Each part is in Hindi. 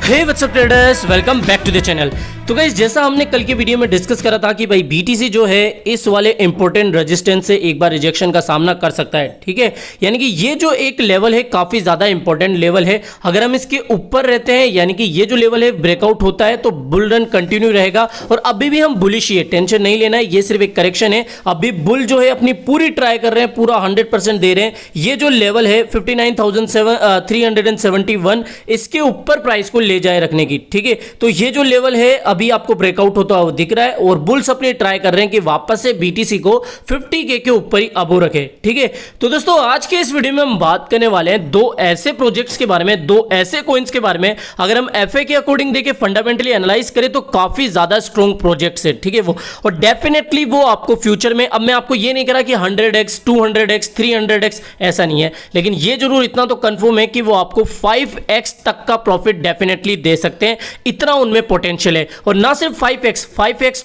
Hey what's up traders, welcome back to the channel. तो गाइस, जैसा हमने कल के वीडियो में डिस्कस करा था कि भाई बीटीसी जो है इस वाले इंपॉर्टेंट रेजिस्टेंस से एक बार रिजेक्शन का सामना कर सकता है, ठीक है। यानी कि ये जो एक लेवल है काफी ज्यादा इंपॉर्टेंट लेवल है। अगर हम इसके ऊपर रहते हैं, यानी कि ये जो लेवल है ब्रेकआउट होता है, तो बुल रन कंटिन्यू रहेगा। और अभी भी हम बुलिश ही है, टेंशन नहीं लेना है, ये सिर्फ एक करेक्शन है। अभी बुल जो है अपनी पूरी ट्राई कर रहे हैं, पूरा 100% दे रहे हैं। ये जो लेवल है 59,371, इसके ऊपर प्राइस को ले जाए रखने की, ठीक है। तो ये जो लेवल है अभी आपको ब्रेकआउट होता हुआ दिख रहा है और बुल्स अपनी ट्राई कर रहे हैं कि वापस से बीटीसी को 50K के ऊपर ही अबो रखे, ठीक है। तो दोस्तों, आज के इस वीडियो में हम बात करने वाले हैं दो ऐसे प्रोजेक्ट्स के बारे में, दो ऐसे कॉइन्स के बारे में। अगर हम एफए के अकॉर्डिंग देखें, फंडामेंटली एनालाइज करें, तो काफी ज्यादा स्ट्रॉन्ग प्रोजेक्ट्स है, ठीक है वो। और डेफिनेटली वो आपको फ्यूचर में, अब मैं आपको ये नहीं कह रहा कि 100x 200x 300x, ऐसा नहीं है, लेकिन ये जरूर इतना तो कंफर्म है कि वो आपको 5x तक का प्रॉफिट डेफिनेटली दे सकते हैं। इतना उनमें पोटेंशियल है। और ना सिर्फ 5x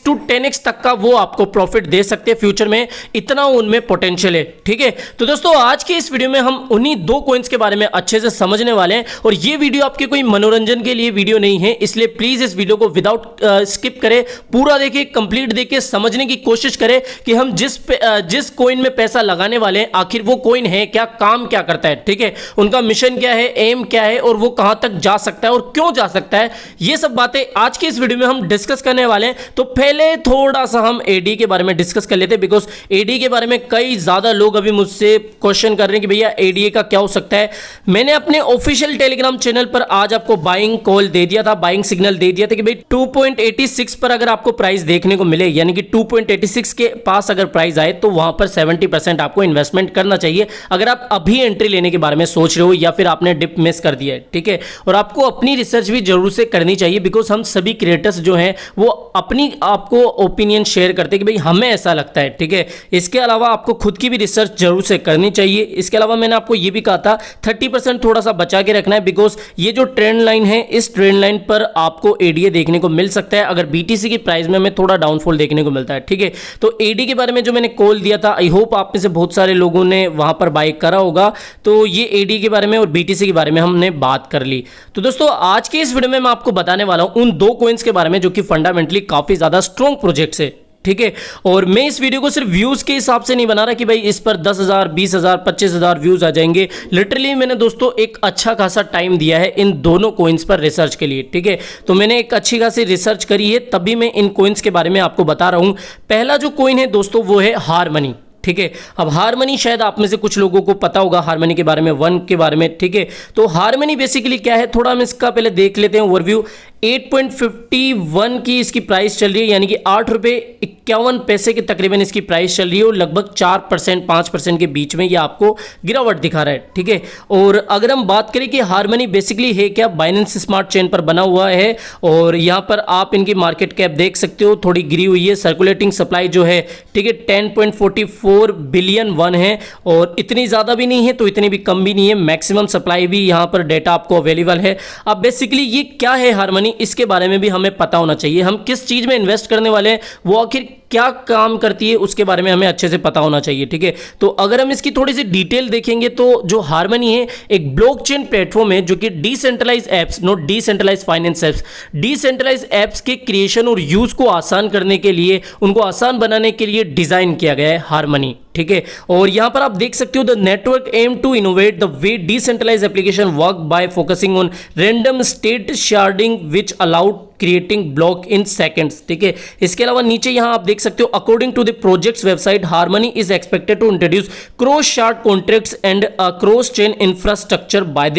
टू 10x तक का वो आपको प्रॉफिट दे सकते हैं फ्यूचर में, इतना उनमें पोटेंशियल है, ठीक है। तो दोस्तों, आज के इस वीडियो में हम उन्हीं दो कॉइन्स के बारे में अच्छे से समझने वाले हैं। और ये वीडियो आपके कोई मनोरंजन के लिए वीडियो नहीं है, इसलिए प्लीज इस वीडियो को विदाउट स्किप करें, पूरा देखिए, कंप्लीट देखिए, समझने की कोशिश करें कि हम जिस कॉइन में पैसा लगाने वाले हैं, आखिर वो कॉइन है क्या, काम क्या करता है, ठीक है, उनका मिशन क्या है, एम क्या है, और वो कहां तक जा सकता है और क्यों जा सकता है। ये सब बातें आज के इस वीडियो में हम डिस्कस करने वाले हैं। तो पहले थोड़ा सा हम एडी के बारे में डिस्कस कर लेते हैं, बिकॉज एडी के बारे में कई ज्यादा लोग अभी मुझसे क्वेश्चन कर रहे हैं कि भैया एडीए का क्या हो सकता है। मैंने अपने ऑफिशियल टेलीग्राम चैनल पर आज आपको बाइंग कॉल दे दिया था, बाइंग सिग्नल दे दिया था कि भाई 2.86 पर अगर आपको प्राइस देखने को मिले, यानी कि 2.86 के पास अगर प्राइस आए, तो वहां पर 70% आपको इन्वेस्टमेंट करना चाहिए, अगर आप अभी एंट्री लेने के बारे में सोच रहे हो या फिर आपने डिप मिस कर दिया है, ठीक है। और आपको अपनी रिसर्च भी जरूर से करनी चाहिए, बिकॉज हम सभी क्रिएटर्स जो हैं वो अपनी आपको ओपिनियन शेयर करते हैं कि भाई हमें ऐसा लगता है, ठीक है। इसके अलावा आपको खुद की भी रिसर्च जरूर से करनी चाहिए। इसके अलावा मैंने आपको ये भी कहा था 30% थोड़ा सा बचा के रखना है, बिकॉज ये जो ट्रेंड लाइन है, इस ट्रेंड लाइन पर आपको एडीए देखने को मिल सकता है, अगर बीटीसी की प्राइस में हमें थोड़ा डाउनफॉल देखने को मिलता है, ठीक है। तो एडी के बारे में जो मैंने कॉल दिया था, आई होप आप में से बहुत सारे लोगों ने वहां पर बाय करा होगा। तो ये एडी के बारे में और बीटीसी के बारे में हमने बात कर ली। तो दोस्तों, आज के इस वीडियो में मैं आपको बताने वाला हूं उन दो कॉइन्स के बारे में जो कि फंडामेंटली काफी ज्यादा स्ट्रॉन्ग प्रोजेक्ट्स है, ठीक है। और मैं इस वीडियो को सिर्फ व्यूज के हिसाब से नहीं बना रहा कि भाई इस पर 10,000 20,000 25,000 व्यूज आ जाएंगे। लिटरली मैंने दोस्तों एक अच्छा खासा टाइम दिया है इन दोनों कॉइन्स पर रिसर्च के लिए, ठीक है। तो मैंने एक अच्छी खासी रिसर्च करी है, तभी मैं इन कॉइन्स के बारे में आपको बता रहा हूं। पहला जो कॉइन है दोस्तों, वो है हारमनी, ठीक है। अब हारमनी शायद आप में से कुछ लोगों को पता होगा हारमनी के बारे में, वन के बारे में, ठीक है। तो हारमनी बेसिकली क्या है, थोड़ा हम इसका पहले देख लेते हैं ओवरव्यू। 8.51 की इसकी प्राइस चल रही है, यानी कि 8 रुपये 51 पैसे के तकरीबन इसकी प्राइस चल रही है, और लगभग 4% 5% के बीच में ये आपको गिरावट दिखा रहा है, ठीक है। और अगर हम बात करें कि हारमनी बेसिकली है क्या, बाइनेंस स्मार्ट चेन पर बना हुआ है, और यहाँ पर आप इनकी मार्केट कैप देख सकते हो, थोड़ी गिरी हुई है। सर्कुलेटिंग सप्लाई जो है, ठीक है, 10.44 बिलियन वन है, और इतनी ज़्यादा भी नहीं है तो इतनी भी कम भी नहीं है। मैक्सिमम सप्लाई भी यहाँ पर डेटा आपको अवेलेबल है। अब बेसिकली ये क्या है हारमनी, इसके बारे में भी हमें पता होना चाहिए। हम किस चीज़ में इन्वेस्ट करने वाले हैं, वो आखिर क्या काम करती है, उसके बारे में हमें अच्छे से पता होना चाहिए, ठीक है। तो अगर हम इसकी थोड़ी सी डिटेल देखेंगे, तो जो हारमनी है एक ब्लॉकचेन प्लेटफॉर्म है, जो कि decentralize apps, not decentralize finance apps, decentralize apps के क्रिएशन और यूज को आसान करने के लिए, उनको आसान बनाने के लिए डिजाइन किया गया है हारमनी, ठीक है। और यहां पर आप देख सकते हो, the network aim to innovate the way decentralize application work by focusing on random state sharding which allowed creating block in seconds, ठीक है। इसके अलावा नीचे यहां आप देख सकते हो, according to the projects website, harmony is expected to introduce cross shard contracts and cross chain infrastructure by the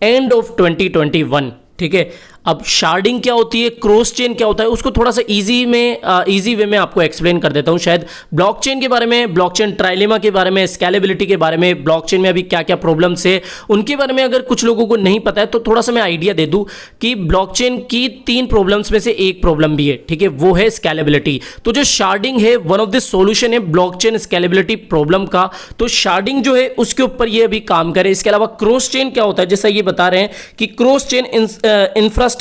end of 2021, ठीक है। अब शार्डिंग क्या होती है, क्रॉस चेन क्या होता है, उसको थोड़ा सा इजी वे में आपको एक्सप्लेन कर देता हूं। शायद ब्लॉकचेन के बारे में, ब्लॉकचेन ट्राइलेमा के बारे में, स्केलेबिलिटी के बारे में, ब्लॉकचेन में अभी क्या क्या प्रॉब्लम्स है, उनके बारे में अगर कुछ लोगों को नहीं पता है, तो थोड़ा सा मैं आइडिया दे दूं कि ब्लॉकचेन की 3 प्रॉब्लम्स में से एक प्रॉब्लम भी है, ठीक है, वो है स्केलेबिलिटी। तो जो शार्डिंग है, वन ऑफ द सॉल्यूशन है ब्लॉकचेन स्केलेबिलिटी प्रॉब्लम का। तो शार्डिंग जो है उसके ऊपर ये अभी काम करे। इसके अलावा क्रॉस चेन क्या होता है, जैसा ये बता रहे हैं कि cross chain infrastructure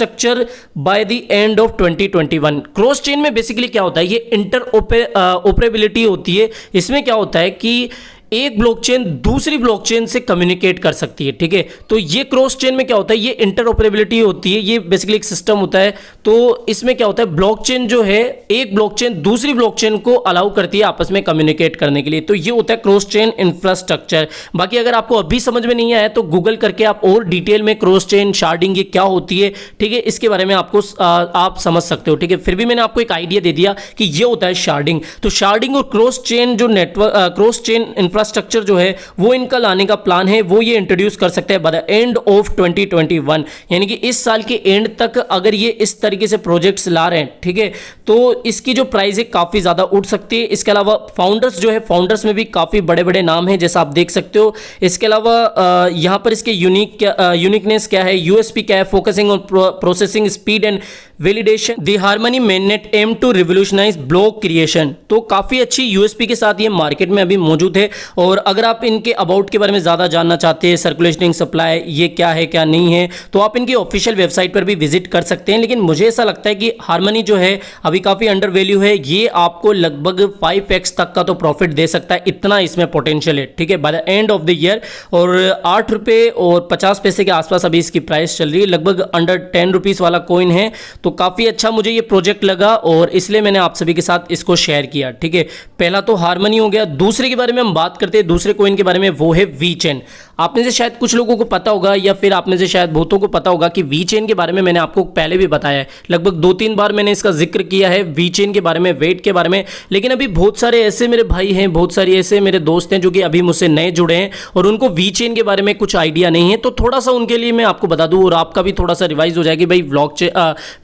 by the end of 2021। Cross chain में बेसिकली क्या होता है, ये इंटर ऑपरेबिलिटी होती है। इसमें क्या होता है कि एक ब्लॉकचेन दूसरी ब्लॉकचेन से कम्युनिकेट कर सकती है, ठीक है। तो ये क्रॉस चेन में क्या होता है, ये इंटरऑपरेबिलिटी होती है, ये बेसिकली एक सिस्टम होता है। तो इसमें क्या होता है, ब्लॉकचेन जो है एक ब्लॉकचेन दूसरी ब्लॉकचेन को अलाउ करती है आपस में कम्युनिकेट करने के लिए। तो ये होता है क्रॉस चेन इंफ्रास्ट्रक्चर। बाकी अगर आपको अभी समझ में नहीं आया तो गूगल करके आप और डिटेल में क्रॉस चेन शार्डिंग ये क्या होती है, ठीक है, इसके बारे में आपको आप समझ सकते हो, ठीक है। फिर भी मैंने आपको एक आइडिया दे दिया कि ये होता है शार्डिंग। तो शार्डिंग और क्रॉस चेन जो नेटवर्क क्रॉस चेन इंफ्रास्ट्रक्चर जो है वो इनका लाने का प्लान है, वो ये इंट्रोड्यूस कर सकते हैं बाय द एंड ऑफ 2021, यानी कि इस साल के एंड तक अगर ये इस तरीके से प्रोजेक्ट्स ला रहे हैं, ठीक है, तो इसकी जो प्राइस है काफी ज्यादा उठ सकती है। इसके अलावा फाउंडर्स जो है, फाउंडर्स में भी काफी बड़े बड़े नाम हैं जैसा आप देख सकते हो। इसके अलावा यहां पर इसके यूनिकनेस क्या है, यूएसपी क्या है, focusing on processing speed and validation, the harmony mainnet aim to revolutionize block creation. तो काफी अच्छी यूएसपी के साथ ये मार्केट में अभी मौजूद है। और अगर आप इनके अबाउट के बारे में ज्यादा जानना चाहते हैं, सर्कुलेटिंग सप्लाई ये क्या है क्या नहीं है, तो आप इनकी ऑफिशियल वेबसाइट पर भी विजिट कर सकते हैं। लेकिन मुझे ऐसा लगता है कि हार्मनी जो है अभी काफी अंडर वैल्यू है, ये आपको लगभग 5x तक का तो प्रॉफिट दे सकता है, इतना इसमें पोटेंशियल है, ठीक है, bye the end of the year. और 8 रुपये और 50 पैसे के आसपास अभी इसकी प्राइस चल रही है, लगभग अंडर 10 रुपीज वाला कॉइन है। तो काफी अच्छा मुझे ये प्रोजेक्ट लगा और इसलिए मैंने आप सभी के साथ इसको शेयर किया, ठीक है। पहला तो हार्मनी हो गया। दूसरे के बारे में हम बात करते हैं, दूसरे कॉइन के बारे में, वो है वी चेन। आप में से शायद कुछ लोगों को पता होगा या फिर आप में से शायद बहुतों को पता होगा कि वी चेन के बारे में मैंने आपको पहले भी बताया है, लगभग 2-3 बार मैंने इसका जिक्र किया है वी चेन के बारे में, वेट के बारे में। लेकिन अभी बहुत सारे ऐसे मेरे भाई हैं, बहुत सारे ऐसे मेरे दोस्त हैं जो कि अभी मुझसे नए जुड़े हैं और उनको वी चेन के बारे में कुछ आइडिया नहीं है। तो थोड़ा सा उनके लिए मैं आपको बता दूं और आपका भी थोड़ा सा रिवाइज हो जाएगी भाई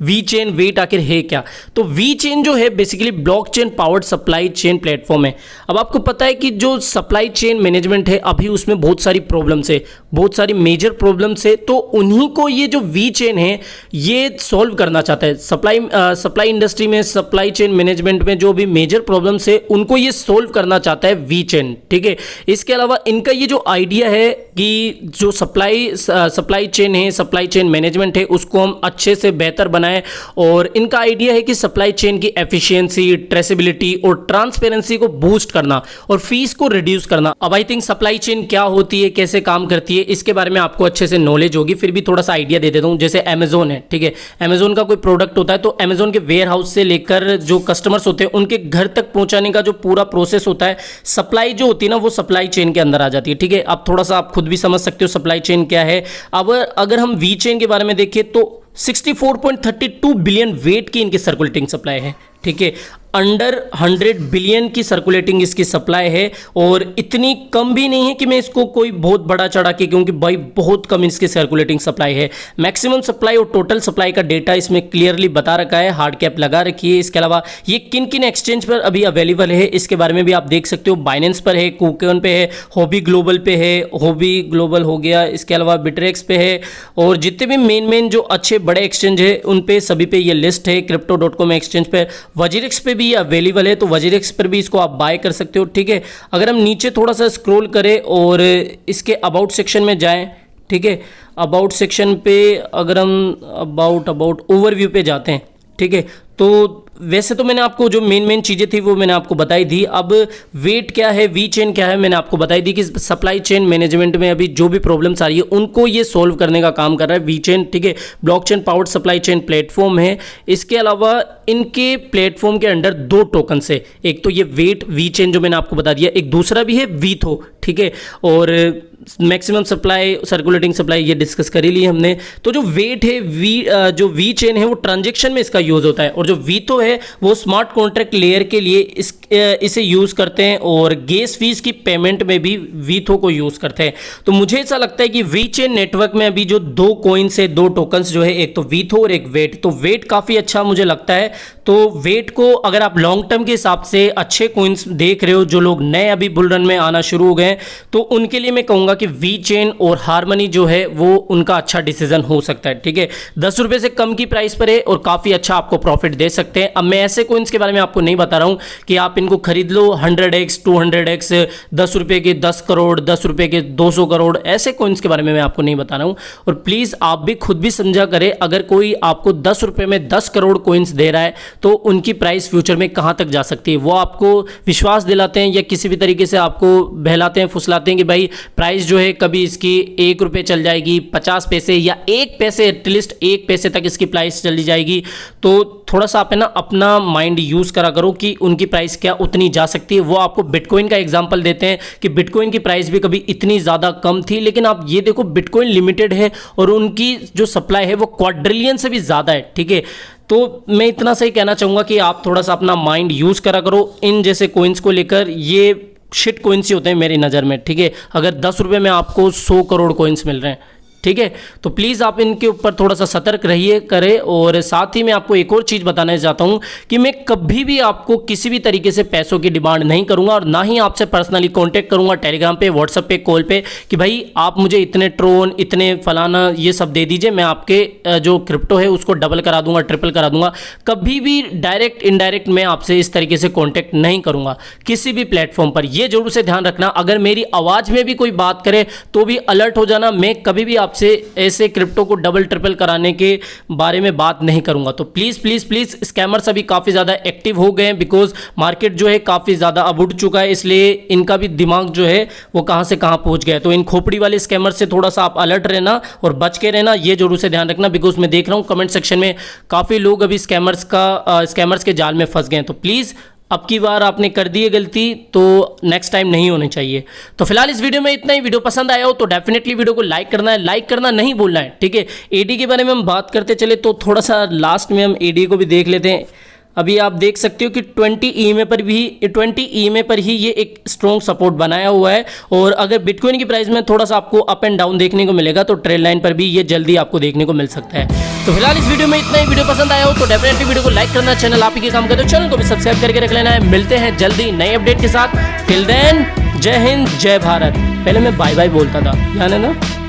वी चेन वेट आखिर है क्या। तो वी चेन जो है basically blockchain powered supply chain platform है। अब आपको पता है कि जो सप्लाई चेन मैनेजमेंट है अभी उसमें बहुत सारी प्रॉब्लम्स है, बहुत सारी मेजर प्रॉब्लम्स है। तो उन्हीं को ये जो वी चेन है ये सॉल्व करना चाहता है। सप्लाई इंडस्ट्री में, सप्लाई चेन मैनेजमेंट में जो भी मेजर प्रॉब्लम्स है उनको ये सॉल्व करना चाहता है वी चेन, ठीक है। इसके अलावा इनका ये जो आइडिया है कि जो सप्लाई चेन है, सप्लाई चेन मैनेजमेंट है, उसको हम अच्छे से बेहतर बनाएं। और इनका आइडिया है कि सप्लाई चेन की एफिशिएंसी, ट्रेसेबिलिटी और ट्रांसपेरेंसी को बूस्ट करना और फीस को रिड्यूस करना। अब आई थिंक सप्लाई चेन क्या होती है, कैसे काम करती है, इसके बारे में आपको अच्छे से नॉलेज होगी। फिर भी थोड़ा सा आइडिया दे देता हूं। जैसे अमेजोन है, ठीक है, अमेजोन का कोई प्रोडक्ट होता है तो अमेजोन के वेयर हाउस से लेकर जो कस्टमर्स होते हैं उनके घर तक पहुंचाने का जो पूरा प्रोसेस होता है, सप्लाई जो होती है ना, वो सप्लाई चेन के अंदर आ जाती है, ठीक है। अब थोड़ा सा आप खुद भी समझ सकते हो सप्लाई चेन क्या है। अब अगर हम वी चेन के बारे में देखें तो 64.32 बिलियन वेट की इनकी सर्कुलेटिंग सप्लाई है, ठीक है। अंडर 100 बिलियन की सर्कुलेटिंग इसकी सप्लाई है और इतनी कम भी नहीं है कि मैं इसको कोई बहुत बड़ा चढ़ा के, क्योंकि भाई बहुत कम इसकी सर्कुलेटिंग सप्लाई है। मैक्सिमम सप्लाई और टोटल सप्लाई का डेटा इसमें क्लियरली बता रखा है, हार्ड कैप लगा रखी है। इसके अलावा ये किन किन एक्सचेंज पर अभी अवेलेबल है इसके बारे में भी आप देख सकते हो। बाइनेंस पर है, कुकन पे है, हॉबी ग्लोबल पे है, हॉबी ग्लोबल हो गया, इसके अलावा बिटरेक्स पे है और जितने भी मेन जो अच्छे बड़े एक्सचेंज है उन पे सभी पे ये लिस्ट है। Crypto.com एक्सचेंज पर, वजीरेक्स पे भी अवेलेबल है, तो वजीरेक्स पर भी इसको आप बाय कर सकते हो, ठीक है। अगर हम नीचे थोड़ा सा स्क्रॉल करें और इसके अबाउट सेक्शन में जाएं, ठीक है, अबाउट सेक्शन पे अगर हम अबाउट ओवरव्यू पे जाते हैं, ठीक है, तो वैसे तो मैंने आपको जो मेन चीज़ें थी वो मैंने आपको बताई दी। अब वेट क्या है, वी चेन क्या है, मैंने आपको बताई दी कि सप्लाई चेन मैनेजमेंट में अभी जो भी प्रॉब्लम्स आ रही है उनको ये सॉल्व करने का काम कर रहा है वी चेन, ठीक है। Blockchain powered supply chain platform है। इसके अलावा इनके प्लेटफॉर्म के अंडर 2 टोकन है, एक तो ये वेट वी चेन जो मैंने आपको बता दिया, एक दूसरा भी है वीथो, ठीक है। और मैक्सिमम सप्लाई, सर्कुलेटिंग सप्लाई ये डिस्कस कर ही ली हमने। तो जो वेट है, जो वी चेन है वो ट्रांजेक्शन में इसका यूज होता है और जो वीथो है वो स्मार्ट कॉन्ट्रैक्ट लेयर के लिए इसे यूज करते हैं और गैस फीस की पेमेंट में भी वीथो को यूज करते हैं। तो मुझे ऐसा लगता है कि वी चेन नेटवर्क में अभी जो 2 कॉइन्स है, 2 टोकन्स जो है, एक तो वीथो और एक वेट, तो वेट काफी अच्छा मुझे लगता है। तो वेट को अगर आप लॉन्ग टर्म के हिसाब से अच्छे कॉइन्स देख रहे हो, जो लोग नए अभी बुल रन में आना शुरू हो गए, तो उनके लिए मैं कहूंगा बोलूँगा कि वी चेन और हार्मनी जो है वो उनका अच्छा डिसीजन हो सकता है, ठीक है। 10 रुपये से कम की प्राइस पर है और काफ़ी अच्छा आपको प्रॉफिट दे सकते हैं। अब मैं ऐसे कोइंस के बारे में आपको नहीं बता रहा हूँ कि आप इनको खरीद लो 100x 200x, 10 रुपये के 10 करोड़, 10 रुपये के 200 करोड़, ऐसे कोइंस के बारे में मैं आपको नहीं बता रहा हूँ। और प्लीज़ आप भी खुद भी समझा करें, अगर कोई आपको 10 रुपये में 10 करोड़ कोइंस दे रहा है तो उनकी प्राइस फ्यूचर में कहाँ तक जा सकती है। वो आपको विश्वास दिलाते हैं या किसी भी तरीके से आपको बहलाते हैं, फुसलाते हैं कि भाई प्राइस जो है कभी इसकी 1 रुपये चल जाएगी, 50 पैसे या 1 पैसे, एटलीस्ट 1 पैसे तक इसकी प्राइस चली जाएगी। तो थोड़ा सा आप है ना अपना माइंड यूज़ करा करो कि उनकी प्राइस क्या उतनी जा सकती है। वो आपको बिटकॉइन का एग्जांपल देते हैं कि बिटकॉइन की प्राइस भी कभी इतनी ज़्यादा कम थी, लेकिन आप ये देखो बिटकॉइन लिमिटेड है और उनकी जो सप्लाई है वो क्वाड्रिलियन से भी ज़्यादा है, ठीक है। तो मैं इतना सही कहना चाहूँगा कि आप थोड़ा सा अपना माइंड यूज़ करा करो इन जैसे कोइंस को लेकर। ये शिट कोइंस ही होते हैं मेरी नज़र में, ठीक है। अगर 10 रुपये में आपको 100 करोड़ कोइंस मिल रहे हैं, ठीक है, तो प्लीज़ आप इनके ऊपर थोड़ा सा सतर्क रहिए करें। और साथ ही मैं आपको एक और चीज़ बताना चाहता हूं कि मैं कभी भी आपको किसी भी तरीके से पैसों की डिमांड नहीं करूंगा और ना ही आपसे पर्सनली कांटेक्ट करूंगा टेलीग्राम पे, व्हाट्सएप पे, कॉल पे कि भाई आप मुझे इतने ट्रोन, इतने फलाना ये सब दे दीजिए, मैं आपके जो क्रिप्टो है उसको डबल करा दूंगा, ट्रिपल करा दूंगा। कभी भी डायरेक्ट इनडायरेक्ट मैं आपसे इस तरीके से कॉन्टैक्ट नहीं करूंगा किसी भी प्लेटफॉर्म पर। यह जरूर से ध्यान रखना, अगर मेरी आवाज़ में भी कोई बात करे तो भी अलर्ट हो जाना। मैं कभी भी आपसे ऐसे क्रिप्टो को डबल ट्रिपल कराने के बारे में बात नहीं करूंगा। तो प्लीज़ प्लीज़ प्लीज़, स्कैमर्स अभी काफ़ी ज़्यादा एक्टिव हो गए हैं बिकॉज मार्केट जो है काफ़ी ज़्यादा अब उठ चुका है, इसलिए इनका भी दिमाग जो है वो कहाँ से कहाँ पहुँच गया है। तो इन खोपड़ी वाले स्कैमर्स से थोड़ा सा आप अलर्ट रहना और बच के रहना, ये जरूर से ध्यान रखना बिकॉज मैं देख रहा हूँ कमेंट सेक्शन में काफ़ी लोग अभी स्कैमर्स के जाल में फंस गए हैं। तो प्लीज़ अब की बार आपने कर दी है गलती तो नेक्स्ट टाइम नहीं होनी चाहिए। तो फिलहाल इस वीडियो में इतना ही। वीडियो पसंद आया हो तो डेफिनेटली वीडियो को लाइक करना है, लाइक करना नहीं भूलना है, ठीक है। एडी के बारे में हम बात करते चले तो थोड़ा सा लास्ट में हम एडी को भी देख लेते हैं। अभी आप देख सकते हो कि 20 EMA पर ही ये एक स्ट्रॉन्ग सपोर्ट बनाया हुआ है। और अगर बिटकॉइन की प्राइस में थोड़ा सा आपको अप एंड डाउन देखने को मिलेगा तो ट्रेंड लाइन पर भी ये जल्दी आपको देखने को मिल सकता है। तो फिलहाल इस वीडियो में इतना ही। वीडियो पसंद आया हो तो डेफिनेटली वीडियो को लाइक करना, चैनल आप ही के काम करते हो चैनल को भी सब्सक्राइब करके रख लेना है। मिलते हैं जल्दी नए अपडेट के साथ। टिल देन जय हिंद जय भारत। पहले मैं बाय बाय बोलता था, ध्यान है ना।